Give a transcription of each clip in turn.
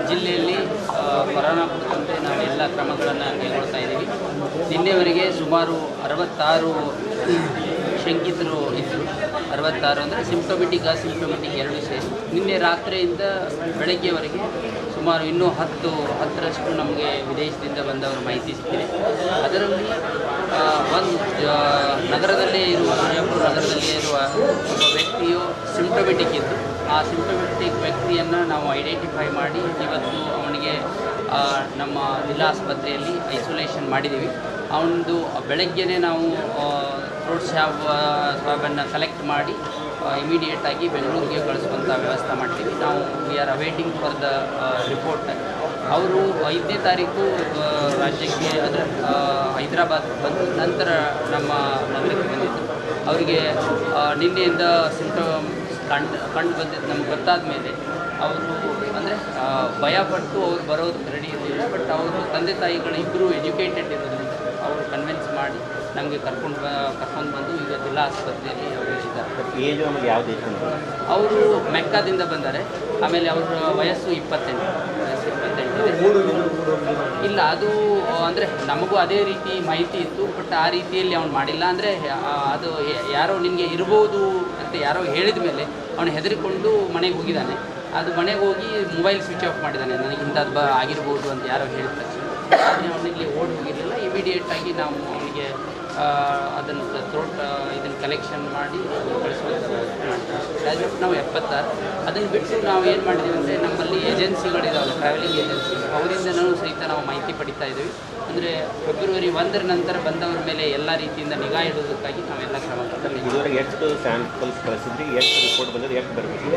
ಜಿಲ್ಲೆಯಲ್ಲಿ ಕೊರೋನಾ ಕುರಿತಂತೆ ನಾವು ಎಲ್ಲ ಕ್ರಮಗಳನ್ನು ಕೈಗೊಳ್ತಾ ಇದ್ದೀವಿ. ನಿನ್ನೆವರೆಗೆ ಸುಮಾರು 66 ಶಂಕಿತರು ಇದ್ದರು. 66 ಅಂದರೆ ಸಿಂಪ್ಟೊಮೆಟಿಕ್ ಅಸಿಂಪ್ಟೊಮೆಟಿಕ್ ಎರಡೂ ಸೇರಿ. ನಿನ್ನೆ ರಾತ್ರಿಯಿಂದ ಬೆಳಗ್ಗೆವರೆಗೆ ಸುಮಾರು ಇನ್ನೂ 10ರಷ್ಟು ನಮಗೆ ವಿದೇಶದಿಂದ ಬಂದವರ ಮಾಹಿತಿ ಸಿಕ್ಕಿದೆ. ಅದರಲ್ಲಿ ಒಂದು ನಗರದಲ್ಲೇ ಇರುವ ವಿಜಯಪುರ ನಗರದಲ್ಲೇ ಇರುವ ಒಬ್ಬ ವ್ಯಕ್ತಿಯು ಸಿಂಪ್ಟೊಮೆಟಿಕ್ ಇದ್ದು, ಆ ಸಿಂಪ್ಟೊಮೆಟಿಕ್ ವ್ಯಕ್ತಿಯನ್ನು ನಾವು ಐಡೆಂಟಿಫೈ ಮಾಡಿ ಇವತ್ತು ಅವನಿಗೆ ನಮ್ಮ ಜಿಲ್ಲಾ ಆಸ್ಪತ್ರೆಯಲ್ಲಿ ಐಸೋಲೇಷನ್ ಮಾಡಿದ್ದೀವಿ. ಅವನದು ಬೆಳಗ್ಗೆನೇ ನಾವು ಥ್ರೋಟ್ ಸ್ವಾಬನ್ನು ಕಲೆಕ್ಟ್ ಮಾಡಿ ಇಮಿಡಿಯೇಟಾಗಿ ಬೆಂಗಳೂರಿಗೆ ಕಳಿಸುವಂಥ ವ್ಯವಸ್ಥೆ ಮಾಡ್ತೀವಿ. ನಾವು we are awaiting for the report. ಅವರು 5ನೇ ತಾರೀಕು ರಾಜ್ಯಕ್ಕೆ ಅಂದರೆ ಹೈದರಾಬಾದ್ ಬಂದ ನಂತರ ನಮ್ಮ ನಗರಕ್ಕೆ ಬಂದಿದ್ದು. ಅವರಿಗೆ ನಿನ್ನೆಯಿಂದ ಸಿಂಪ್ಟಮ್ಸ್ ಕಂಡು ಬಂದಿದ್ದು ನಮ್ಗೆ ಗೊತ್ತಾದ ಮೇಲೆ ಅವರು ಅಂದರೆ ಭಯಪಟ್ಟು ಅವ್ರು ಬರೋದಕ್ಕೆ ರೆಡಿ ಇರಲಿಲ್ಲ. ಬಟ್ ಅವರು ತಂದೆ ತಾಯಿಗಳು ಇಬ್ಬರು ಎಜುಕೇಟೆಡ್ ಇರೋದ್ರಿಂದ ಅವರು ಕನ್ವಿನ್ಸ್ ಮಾಡಿ ನಮಗೆ ಕರ್ಕೊಂಡು ಬಂದು ಈಗ ಜಿಲ್ಲಾ ಆಸ್ಪತ್ರೆಯಲ್ಲಿ ಅವರು ಇದ್ದಾರೆ. ಅವರು ಮೆಕ್ಕಾದಿಂದ ಬಂದ್ದಾರೆ. ಆಮೇಲೆ ಅವರ ವಯಸ್ಸು 28 ಇಲ್ಲ. ಅದು ಅಂದರೆ ನಮಗೂ ಅದೇ ರೀತಿ ಮಾಹಿತಿ ಇತ್ತು, ಬಟ್ ಆ ರೀತಿಯಲ್ಲಿ ಅವ್ನು ಮಾಡಿಲ್ಲ. ಅಂದರೆ ಅದು ಯಾರೋ ನಿನಗೆ ಇರ್ಬೋದು ಅಂತ ಯಾರೋ ಹೇಳಿದ ಮೇಲೆ ಅವನು ಹೆದರಿಕೊಂಡು ಮನೆಗೆ ಹೋಗಿದ್ದಾನೆ. ಅದು ಮನೆಗೆ ಹೋಗಿ ಮೊಬೈಲ್ ಸ್ವಿಚ್ ಆಫ್ ಮಾಡಿದ್ದಾನೆ. ನನಗೆ ಇಂಥದ್ದು ಆಗಿರ್ಬೋದು ಅಂತ ಯಾರೋ ಹೇಳಿದ ತಕ್ಷಣ ಆದರೆ ಅವನಿಗೆ ಓಡಿ ಹೋಗಿರಲಿಲ್ಲ. ಇಮಿಡಿಯೇಟಾಗಿ ನಾವು ಅವನಿಗೆ ಅದನ್ನು ಥ್ರೋಟ್ ಇದನ್ನು ಕಲೆಕ್ಷನ್ ಮಾಡಿ ಕಳಿಸುವಂಥ ವ್ಯವಸ್ಥೆ ಮಾಡ್ತೀವಿ. ನಾವು 76. ಅದನ್ನು ಬಿಟ್ಟು ನಾವು ಏನು ಮಾಡಿದ್ದೀವಿ ಅಂದರೆ ನಮ್ಮಲ್ಲಿ ಏಜೆನ್ಸಿಗಳಿದ್ದಾವೆ, ಟ್ರಾವೆಲಿಂಗ್ ಏಜೆನ್ಸಿ, ಅವರಿಂದನೂ ಸಹಿತ ನಾವು ಮಾಹಿತಿ ಪಡಿತಾ ಇದ್ದೀವಿ. ಅಂದರೆ ಫೆಬ್ರವರಿ 1ರ ನಂತರ ಬಂದವರ ಮೇಲೆ ಎಲ್ಲ ರೀತಿಯಿಂದ ನಿಗಾ ಇಡೋದಕ್ಕಾಗಿ ನಾವೆಲ್ಲ ಕ್ರಮ ಎಷ್ಟು ಸ್ಯಾಂಪಲ್ಸ್ ಕಳಿಸಿದ್ರಿ, ಎಷ್ಟು ರಿಪೋರ್ಟ್ ಬಂದರೆ ಎಷ್ಟು ಬರಬೇಕು?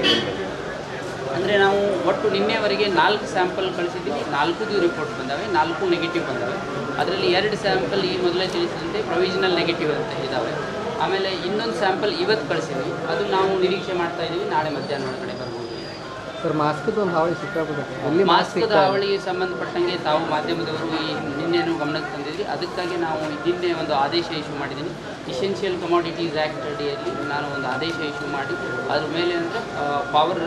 ಅಂದರೆ ನಾವು ಒಟ್ಟು ನಿನ್ನೆವರೆಗೆ 4 ಸ್ಯಾಂಪಲ್ ಕಳಿಸಿದ್ದೀವಿ. 4 ರಿಪೋರ್ಟ್ ಬಂದಾವೆ, 4 ನೆಗೆಟಿವ್ ಬಂದಾವೆ. ಅದರಲ್ಲಿ 2 ಸ್ಯಾಂಪಲ್ ಈ ಮೊದಲೇ ತಿಳಿಸಿದಂತೆ ಪ್ರೊವಿಷನಲ್ ನೆಗೆಟಿವ್ ಅಂತ ಇದ್ದಾವೆ. ಆಮೇಲೆ ಇನ್ನೊಂದು ಸ್ಯಾಂಪಲ್ ಇವತ್ತು ಕಳಿಸಿದ್ವಿ. ಅದು ನಾವು ನಿರೀಕ್ಷೆ ಮಾಡ್ತಾ ಇದ್ದೀವಿ, ನಾಳೆ ಮಧ್ಯಾಹ್ನ ಒಳಗಡೆ ಬರ್ಬೋದು. ಸರ್, ಮಾಸ್ಕದ ಒಂದು ಹಾವಳಿ ಸಿಕ್ಕಾಬಿಡುತ್ತೆ. ಮಾಸ್ಕದ ಹಾವಳಿಗೆ ಸಂಬಂಧಪಟ್ಟಂಗೆ ತಾವು ಮಾಧ್ಯಮದವರು ನಿನ್ನೆನೂ ಗಮನಕ್ಕೆ ತಂದಿದ್ವಿ. ಅದಕ್ಕಾಗಿ ನಾವು ನಿನ್ನೆ ಒಂದು ಆದೇಶ ಇಶ್ಯೂ ಮಾಡಿದ್ದೀನಿ. ಇಸೆನ್ಷಿಯಲ್ ಕಮಾಡಿಟೀಸ್ ಆ್ಯಕ್ಟ್ ಅಡಿಯಲ್ಲಿ ನಾನು ಒಂದು ಆದೇಶ ಇಶ್ಯೂ ಮಾಡಿ ಅದ್ರ ಮೇಲೆ ಅಂದರೆ ಪವರ್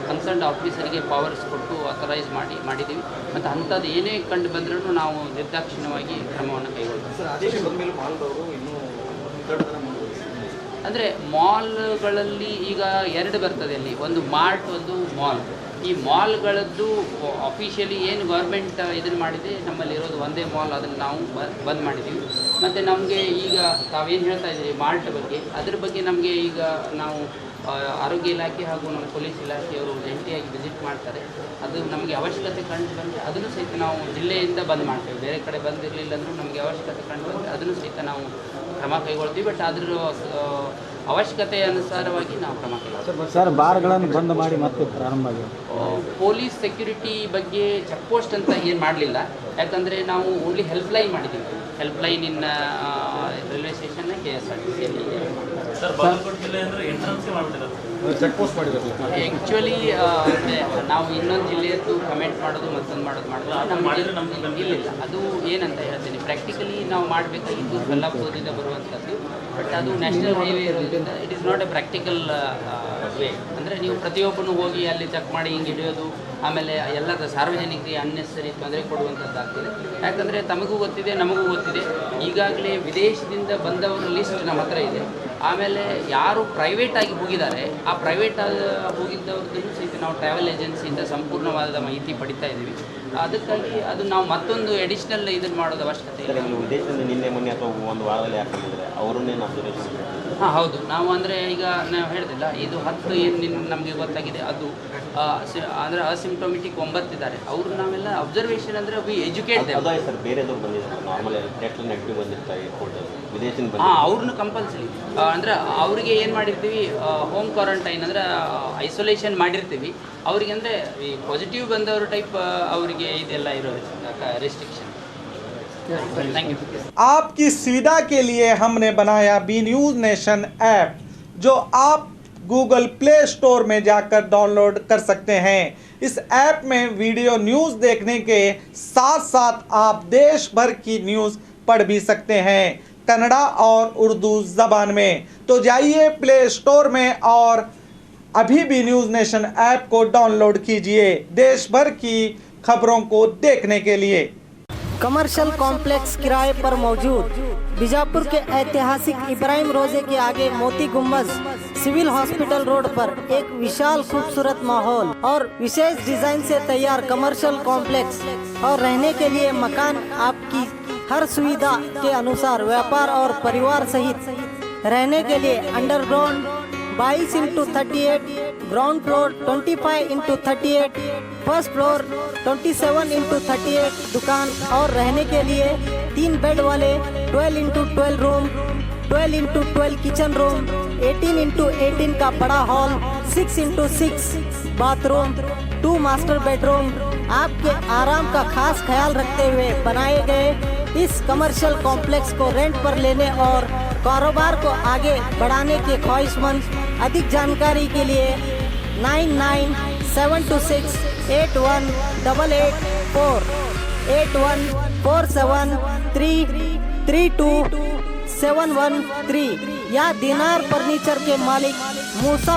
ಕನ್ಸರ್ನ್ಡ್ ಆಫೀಸರಿಗೆ ಪವರ್ಸ್ ಕೊಟ್ಟು ಆಥರೈಸ್ ಮಾಡಿದ್ದೀವಿ. ಮತ್ತು ಅಂಥದ್ದು ಏನೇ ಕಂಡು ಬಂದ್ರೂ ನಾವು ನಿರ್ದಾಕ್ಷಿಣ್ಯವಾಗಿ ಕ್ರಮವನ್ನು ಕೈಗೊಳ್ತೀವಿ. ಅಂದರೆ ಮಾಲ್ಗಳಲ್ಲಿ ಈಗ 2 ಬರ್ತದೆ. ಅಲ್ಲಿ ಒಂದು ಮಾರ್ಟ್, ಒಂದು ಮಾಲ್. ಈ ಮಾಲ್ಗಳದ್ದು ಅಫಿಷಿಯಲಿ ಏನು ಗೌರ್ಮೆಂಟ್ ಇದನ್ನು ಮಾಡಿದೆ, ನಮ್ಮಲ್ಲಿ ಇರೋದು ಒಂದೇ ಮಾಲ್. ಅದನ್ನು ನಾವು ಬಂದ್ ಮಾಡಿದ್ದೀವಿ. ಮತ್ತು ನಮಗೆ ಈಗ ತಾವೇನು ಹೇಳ್ತಾ ಇದ್ದೀರಿ ಮಾರ್ಟ್ ಬಗ್ಗೆ, ಅದ್ರ ಬಗ್ಗೆ ನಮಗೆ ಈಗ ನಾವು ಆರೋಗ್ಯ ಇಲಾಖೆ ಹಾಗೂ ನಮ್ಮ ಪೊಲೀಸ್ ಇಲಾಖೆಯವರು ಜಂಟಿಯಾಗಿ ವಿಸಿಟ್ ಮಾಡ್ತಾರೆ. ಅದು ನಮಗೆ ಅವಶ್ಯಕತೆ ಕಂಡು ಬಂದರೆ ಅದನ್ನು ಸಹಿತ ನಾವು ಜಿಲ್ಲೆಯಿಂದ ಬಂದ್ ಮಾಡ್ತೇವೆ. ಬೇರೆ ಕಡೆ ಬಂದಿರಲಿಲ್ಲ ಅಂದರೂ ನಮಗೆ ಅವಶ್ಯಕತೆ ಕಂಡು ಬಂದರೆ ಅದನ್ನು ಸಹಿತ ನಾವು ಕ್ರಮ ಕೈಗೊಳ್ತೀವಿ. ಬಟ್ ಅದರ ಅವಶ್ಯಕತೆ ಅನುಸಾರವಾಗಿ ನಾವು ಕ್ರಮ ಕೈಗೊಳ್ತೀವಿ. ಸರ್, ಬಾರ್ಗಳನ್ನು ಬಂದ್ ಮಾಡಿ ಮತ್ತೆ ಪ್ರಾರಂಭ ಆಗಿದೆ. ಪೊಲೀಸ್ ಸೆಕ್ಯೂರಿಟಿ ಬಗ್ಗೆ ಚೆಕ್ ಪೋಸ್ಟ್ ಅಂತ ಏನು ಮಾಡಲಿಲ್ಲ. ಯಾಕಂದರೆ ನಾವು ಓನ್ಲಿ ಹೆಲ್ಪ್ಲೈನ್ ಮಾಡಿದ್ದೀವಿ. ಹೆಲ್ಪ್ಲೈನ್ ಇನ್ ರೈಲ್ವೆ ಸ್ಟೇಷನ್ನ KSRTCಯಲ್ಲಿ ಆ್ಯಕ್ಚುಲಿ ನಾವು ಇನ್ನೊಂದು ಜಿಲ್ಲೆಯದ್ದು ಕಮೆಂಟ್ ಮಾಡೋದು ಮತ್ತೊಂದು ಮಾಡೋದು ಇಲ್ಲಿಲ್ಲ. ಅದು ಏನಂತ ಹೇಳ್ತೀನಿ, ಪ್ರಾಕ್ಟಿಕಲಿ ನಾವು ಮಾಡಬೇಕಾಗಿದ್ದು ಬೆಲ್ಲಾಪುರದಿಂದ ಬರುವಂಥದ್ದು. ಬಟ್ ಅದು ನ್ಯಾಷನಲ್ ಹೈವೇ ಇರೋದ್ರಿಂದ it is not A practical way. ಅಂದರೆ ನೀವು ಪ್ರತಿಯೊಬ್ಬನು ಹೋಗಿ ಅಲ್ಲಿ ಚೆಕ್ ಮಾಡಿ ಹಿಂಗೆ ಹಿಡಿಯೋದು, ಆಮೇಲೆ ಎಲ್ಲದ ಸಾರ್ವಜನಿಕರಿಗೆ ಅನ್ನೆಸರಿ ತೊಂದರೆ ಕೊಡುವಂಥದ್ದಾಗ್ತದೆ. ಯಾಕಂದರೆ ತಮಗೂ ಗೊತ್ತಿದೆ, ನಮಗೂ ಗೊತ್ತಿದೆ, ಈಗಾಗಲೇ ವಿದೇಶದಿಂದ ಬಂದವರ ಲಿಸ್ಟ್ ನಮ್ಮ ಹತ್ರ ಇದೆ. ಆಮೇಲೆ ಯಾರು ಪ್ರೈವೇಟಾಗಿ ಹೋಗಿದ್ದಾರೆ, ಆ ಪ್ರೈವೇಟ್ ಹೋಗಿದ್ದವ್ರದ್ದು ಸಹಿತ ನಾವು ಟ್ರಾವೆಲ್ ಏಜೆನ್ಸಿಯಿಂದ ಸಂಪೂರ್ಣವಾದ ಮಾಹಿತಿ ಪಡಿತಾ ಇದ್ದೀವಿ. ಅದಕ್ಕಾಗಿ ಅದು ನಾವು ಮತ್ತೊಂದು ಎಡಿಷ್ನಲ್ ಇದನ್ನು ಮಾಡೋದು ಅವಶ್ಯಕತೆ ಇಲ್ಲ. ವಿದೇಶದಿಂದ ನಿನ್ನೆ ಮೊನ್ನೆ ಅಥವಾ ಒಂದು ವಾರದಲ್ಲಿ ಹಾಕಿದ್ರೆ ಅವರನ್ನೇನು ಅಬ್ಸರ್ವೇಷನ್? ಹಾಂ, ಹೌದು. ನಾವು ಅಂದರೆ ಈಗ ನಾವು ಹೇಳ್ದಿಲ್ಲ, ಇದು 10 ಏನು ನಮಗೆ ಗೊತ್ತಾಗಿದೆ, ಅದು ಅಂದರೆ ಅಸಿಂಪ್ಟೊಮೆಟಿಕ್ 9 ಇದ್ದಾರೆ. ಅವರು ನಾವೆಲ್ಲ ಅಬ್ಸರ್ವೇಷನ್ ಅಂದರೆ ವಿ ಎಜುಕೇಟ್ ಸರ್. ಬೇರೆದವ್ರು ಬಂದಿದ್ದಾರೆ, ನಾರ್ಮಲ್ ಟೆಸ್ಟ್ ನೆಗೆಟಿವ್ ಬಂದಿರ್ತಾರೆ ವಿದೇಶದಿಂದ. ಹಾಂ, ಅವ್ರನ್ನ ಕಂಪಲ್ಸರಿ ಅಂದರೆ ಅವರಿಗೆ ಏನು ಮಾಡಿರ್ತೀವಿ, ಹೋಮ್ ಕ್ವಾರಂಟೈನ್ ಅಂದರೆ ಐಸೋಲೇಷನ್ ಮಾಡಿರ್ತೀವಿ. ಅವರಿಗೆ ಅಂದರೆ ಈ ಪಾಸಿಟಿವ್ ಬಂದವರು ಟೈಪ್ ಅವರಿಗೆ ಇದೆಲ್ಲ ಇರೋದು ರೆಸ್ಟ್ರಿಕ್ಷನ್. Thank you. आपकी सुविधा के लिए हमने बनाया बी न्यूज़ नेशन ऐप, जो आप गूगल प्ले स्टोर में जाकर डाउनलोड कर सकते हैं। इस ऐप में वीडियो न्यूज़ देखने के साथ साथ आप देश भर की न्यूज़ पढ़ भी सकते हैं, कन्नड़ा और उर्दू ज़बान में। तो जाइए प्ले स्टोर में और अभी भी न्यूज़ नेशन ऐप को डाउनलोड कीजिए देश भर की खबरों को देखने के लिए। कमर्शियल कॉम्प्लेक्स किराए पर मौजूद बीजापुर के ऐतिहासिक इब्राहिम रोजे के आगे मोती गुम्बज सिविल हॉस्पिटल रोड पर एक विशाल खूबसूरत माहौल और विशेष डिजाइन से तैयार कमर्शियल कॉम्प्लेक्स और रहने के लिए मकान आपकी हर सुविधा के अनुसार व्यापार और परिवार सहित रहने के लिए underground 22x38, ground floor 25x38, first floor 27x38 दुकान और रहने के लिए 3 बेड वाले 12x12 room, 12x12 kitchen room, 18x18 का बड़ा hall, 6x6 bathroom, 2 master bedroom आपके आराम का खास ख्याल रखते हुए बनाए गए इस कमर्शियल कॉम्प्लेक्स को रेंट पर लेने और कारोबार को आगे बढ़ाने के ख्वाहिशमंद अधिक जानकारी के लिए 9972681884 8147332713 या दिनार फर्नीचर के मालिक मूसा